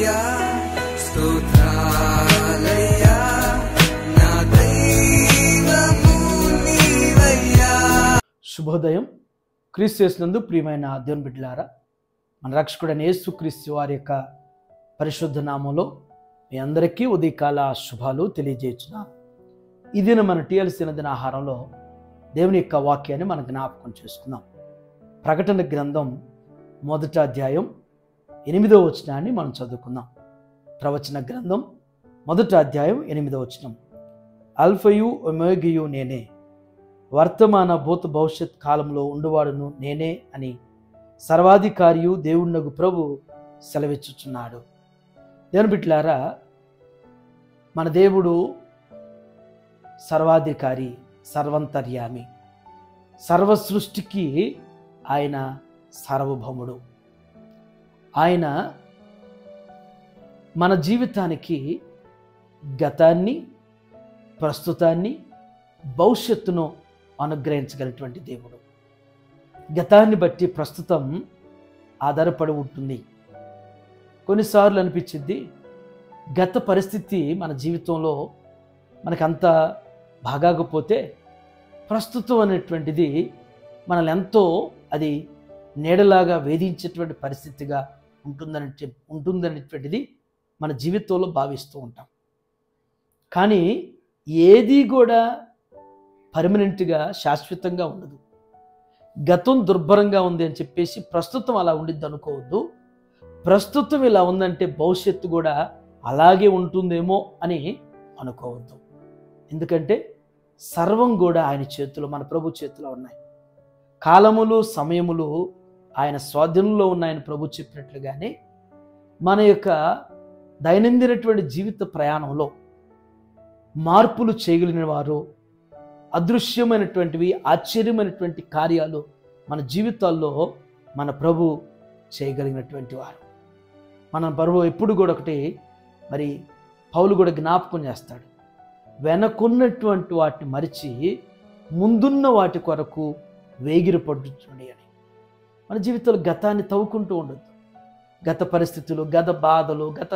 నీవయ్యా, స్తోత్రాలయ్యా, నా దైవము నీవయ్యా. శుభోదయం. క్రీస్తు యేసునందు ప్రియమైన దేవుని బిడ్డలారా, మన రక్షకుడైన యేసుక్రీస్తు వారి యొక్క పరిశుద్ధ నామంలో మీ అందరికీ ఉదయకాల శుభాలు తెలియజేస్తున్నాను. ఈ దిన మన టీఎల్సీ దిన ఆహారంలో దేవుని యొక్క వాక్యాన్ని మనం జ్ఞాపకం చేసుకుందాం. ప్రకటన గ్రంథం 1వ అధ్యాయం 8వ వచనాన్ని మనం చదువుకుందాం. ప్రవచన గ్రంథం 1వ అధ్యాయం 8వ వచనం. అల్ఫయు ఒమేగయు నేనే, వర్తమాన భూత భవిష్యత్ కాలంలో ఉండువాడును నేనే అని సర్వాధికారియు దేవునగు ప్రభు సెలవిచ్చుచున్నాడు. దేవుని బిడ్డలారా, మన దేవుడు సర్వాధికారి, సర్వంతర్యామి, సర్వ సృష్టికి ఆయన సార్వభౌముడు. ఆయన మన జీవితానికి గతాన్ని, ప్రస్తుతాన్ని, భవిష్యత్తును అనుగ్రహించగలిగినటువంటి దేవుడు. గతాన్ని బట్టి ప్రస్తుతం ఆధారపడి ఉంటుంది. కొన్నిసార్లు అనిపించింది, గత పరిస్థితి మన జీవితంలో మనకంత బాగాకపోతే ప్రస్తుతం అనేటువంటిది మనల్ని ఎంతో అది నీడలాగా వేధించేటువంటి పరిస్థితిగా ఉంటుందనేటువంటిది మన జీవితంలో భావిస్తూ ఉంటాం. కానీ ఏది కూడా పర్మనెంట్గా శాశ్వతంగా ఉండదు. గతం దుర్భరంగా ఉంది అని చెప్పేసి ప్రస్తుతం అలా ఉండిద్ది అనుకోవద్దు. ప్రస్తుతం ఇలా ఉందంటే భవిష్యత్తు కూడా అలాగే ఉంటుందేమో అని అనుకోవద్దు. ఎందుకంటే సర్వం కూడా ఆయన చేతిలో, మన ప్రభు చేతిలో ఉన్నాయి. కాలములు, సమయములు ఆయన స్వాధీనంలో ఉన్నాయని ప్రభు చెప్పినట్లుగానే మన యొక్క దైనందినటువంటి జీవిత ప్రయాణంలో మార్పులు చేయగలిగిన వారు, అదృశ్యమైనటువంటివి, ఆశ్చర్యమైనటువంటి కార్యాలు మన జీవితాల్లో మన ప్రభు చేయగలిగినటువంటి వారు. మన ప్రభు ఎప్పుడు కూడా ఒకటి మరి పౌలు కూడా జ్ఞాపకం చేస్తాడు, వెనకున్నటువంటి వాటిని మరిచి ముందున్న వాటి కొరకు వేగిరపడుతుంది అని. మన జీవితంలో గతాన్ని తవ్వుకుంటూ ఉండదు. గత పరిస్థితులు, గత బాధలు, గత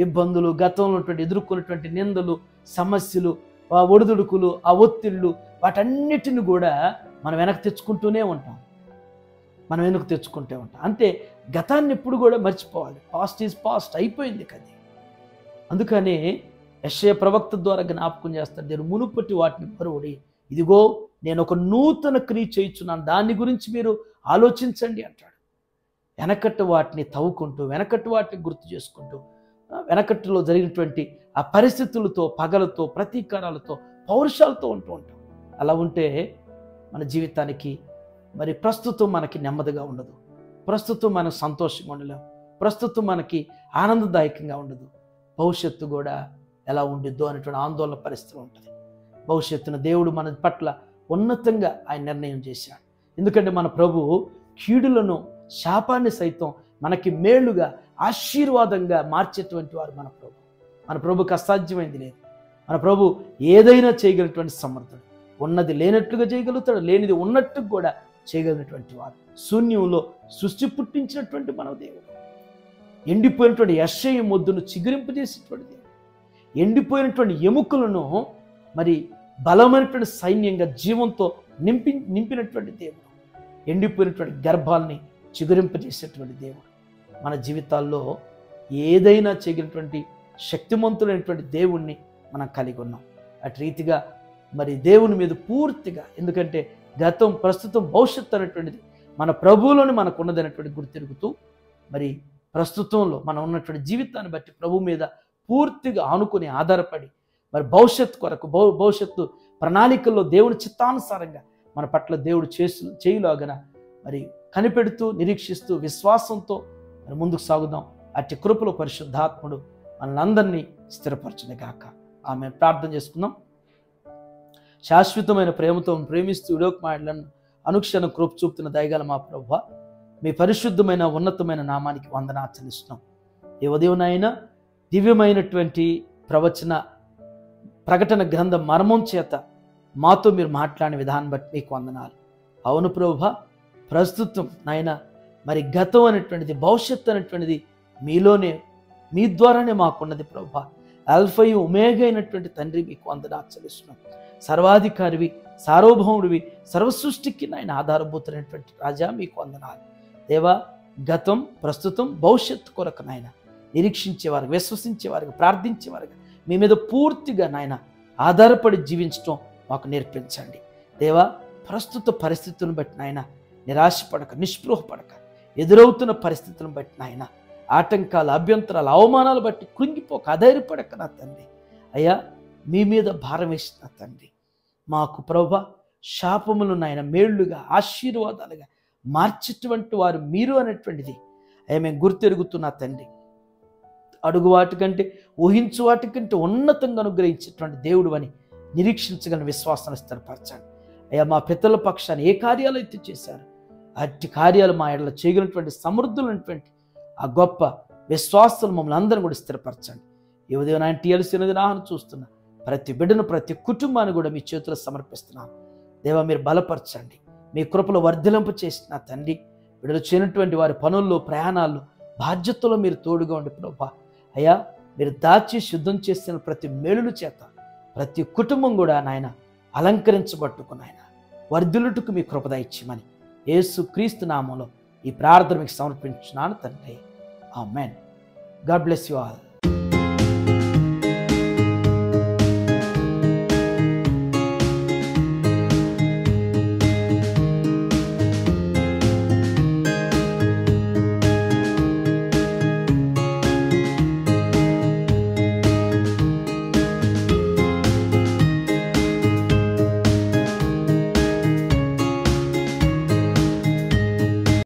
ఇబ్బందులు, గతంలో ఉన్నటువంటి ఎదుర్కొన్నటువంటి నిందలు, సమస్యలు, ఆ ఒడిదుడుకులు, ఆ ఒత్తిళ్ళు, వాటన్నిటిని కూడా మనం వెనక్కి తెచ్చుకుంటూనే ఉంటాం. మనం వెనక్కి తెచ్చుకుంటూ ఉంటాం. అంతే, గతాన్ని ఎప్పుడు కూడా మర్చిపోవాలి. పాస్ట్ ఈజ్ పాస్ట్, అయిపోయింది కదా. అందుకని యెషయా ప్రవక్త ద్వారా జ్ఞాపకం చేస్తాడు, నేను మునుపటి వాటిని మరువడి, ఇదిగో నేను ఒక నూతన క్రియ చేయుచున్నాను, దాని గురించి మీరు ఆలోచించండి అంటాడు. వెనకట్టు వాటిని తవ్వుకుంటూ, వెనకట్టు వాటిని గుర్తు చేసుకుంటూ, వెనకట్టులో జరిగినటువంటి ఆ పరిస్థితులతో, పగలతో, ప్రతీకారాలతో, పౌరుషాలతో ఉంటూ ఉంటాం. అలా ఉంటే మన జీవితానికి మరి ప్రస్తుతం మనకి నెమ్మదిగా ఉండదు, ప్రస్తుతం మనం సంతోషంగా ఉండలేము, ప్రస్తుతం మనకి ఆనందదాయకంగా ఉండదు. భవిష్యత్తు కూడా ఎలా ఉండిద్దో అనేటువంటి ఆందోళన పరిస్థితి ఉంటుంది. భవిష్యత్తును దేవుడు మన పట్ల ఉన్నతంగా ఆయన నిర్ణయం చేశాడు. ఎందుకంటే మన ప్రభు కీడులను, శాపాన్ని సైతం మనకి మేలుగా, ఆశీర్వాదంగా మార్చేటువంటి వారు మన ప్రభు. మన ప్రభుకి అసాధ్యమైంది లేదు. మన ప్రభు ఏదైనా చేయగలిగినటువంటి సమర్థుడు. ఉన్నది లేనట్లుగా చేయగలుగుతాడు, లేనిది ఉన్నట్టు కూడా చేయగలిగినటువంటి వాడు. శూన్యంలో సృష్టి పుట్టించినటువంటి మన దేవుడు. ఎండిపోయినటువంటి యెషయా మొద్దును చిగురింపజేసేటువంటి దేవుడు. ఎండిపోయినటువంటి ఎముకలను మరి బలమైనటువంటి సైన్యంగా జీవంతో నింపినటువంటి దేవుడు. ఎండిపోయినటువంటి గర్భాలని చిగురింపజేసేటువంటి దేవుడు. మన జీవితాల్లో ఏదైనా చేయగలిగినటువంటి శక్తిమంతులైనటువంటి దేవుణ్ణి మనం కలిగి ఉన్నాం. అటు రీతిగా మరి దేవుని మీద పూర్తిగా, ఎందుకంటే గతం, ప్రస్తుతం, భవిష్యత్తు అనేటువంటిది మన ప్రభువులోని మనకు ఉన్నదనేటువంటి గుర్తిరుగుతూ మరి ప్రస్తుతంలో మనం ఉన్నటువంటి జీవితాన్ని బట్టి ప్రభు మీద పూర్తిగా ఆనుకొని ఆధారపడి మరి భవిష్యత్తు కొరకు, భవిష్యత్తు ప్రణాళికల్లో దేవుని చిత్తానుసారంగా మన పట్ల దేవుడు చేయలాగన మరి కనిపెడుతూ, నిరీక్షిస్తూ, విశ్వాసంతో మరి ముందుకు సాగుదాం. అట్టి కృపలో పరిశుద్ధాత్ముడు మనల్ని స్థిరపరచును గాక. ఆమె ప్రార్థన చేసుకుందాం. శాశ్వతమైన ప్రేమతో ప్రేమిస్తూ విలోకమాటలను అనుక్షణం కృప చూపుతున్న దయగల మా ప్రభువా, మీ పరిశుద్ధమైన ఉన్నతమైన నామానికి వందనాలు చెల్లిస్తున్నాం. ఈ ఉదయంనైనా దివ్యమైనటువంటి ప్రకటన గ్రంథ మర్మం చేత మాతో మీరు మాట్లాడిన విధానం బట్టి మీకు వందనాలు. అవును ప్రభువా, ప్రస్తుతం నాయన మరి గతం అనేటువంటిది, భవిష్యత్తు అనేటువంటిది మీలోనే మీ ద్వారానే మాకున్నది ప్రభా. ఆల్ఫయు ఒమేగా అయినటువంటి తండ్రి మీకు వందనాలు చెల్లిస్తున్నాం. సర్వాధికారివి, సార్వభౌముడివి, సర్వసృష్టికి నాయన ఆధారభూతమైనటువంటి రాజా మీకు వందనాలు. దేవా, గతం, ప్రస్తుతం, భవిష్యత్తు కొరకు నాయన నిరీక్షించేవారు, విశ్వసించేవారుగా, ప్రార్థించేవారుగా మీ మీద పూర్తిగా నాయన ఆధారపడి జీవించడం మాకు నేర్పించండి. దేవా, ప్రస్తుత పరిస్థితులను బట్టి నాయన నిరాశపడక, నిస్పృహపడక, ఎదురవుతున్న పరిస్థితులను బట్టి నాయన ఆటంకాలు, అభ్యంతరాలు, అవమానాలు బట్టి కృంగిపోక, అధైర్యపడక నా తండ్రి, అయ్యా మీ మీద భారం వేసిన తండ్రి, మాకు ప్రభా శాపములు నాయన మేళ్లుగా, ఆశీర్వాదాలుగా మార్చేటువంటి వారు మీరు అనేటువంటిది అయ్యా మేము గుర్తెరుగుతున్నా తండ్రి. అడుగు వాటికంటే, ఊహించు వాటికంటే ఉన్నతంగా అనుగ్రహించేటువంటి దేవుడు అని నిరీక్షించగల విశ్వాసాన్ని స్థిరపరచండి. అయ్యా మా పితల పక్షాన్ని ఏ కార్యాలు అయితే చేశారు అట్టి కార్యాలు మా ఎడల చేయగలిగినటువంటి సమృద్ధులైనటువంటి ఆ గొప్ప విశ్వాసాలు మమ్మల్ని అందరం కూడా స్థిరపరచండి. ఈ ఉదయం TLC నాహను చూస్తున్న ప్రతి బిడ్డను, ప్రతి కుటుంబాన్ని కూడా మీ చేతుల్లో సమర్పిస్తున్నాను. దేవా, మీరు బలపరచండి, మీ కృపలో వర్ధిలింప చేసిన తండ్రి. బిడ్డలు చేయనటువంటి వారి పనుల్లో, ప్రయాణాల్లో, బాధ్యతలో మీరు తోడుగా ఉండి ప్రభా, అయ్యా మీరు దాచి శుద్ధం చేసిన ప్రతి మేలుల చేత ప్రతి కుటుంబం కూడా నాయన అలంకరించబట్టుకుని ఆయన వర్ధిల్లుటకు మీ కృపద ఇచ్చిమని యేసు క్రీస్తు నామంలో ఈ ప్రార్థన మీకు సమర్పించున్నాను తండ్రి. ఆమేన్. God bless you all.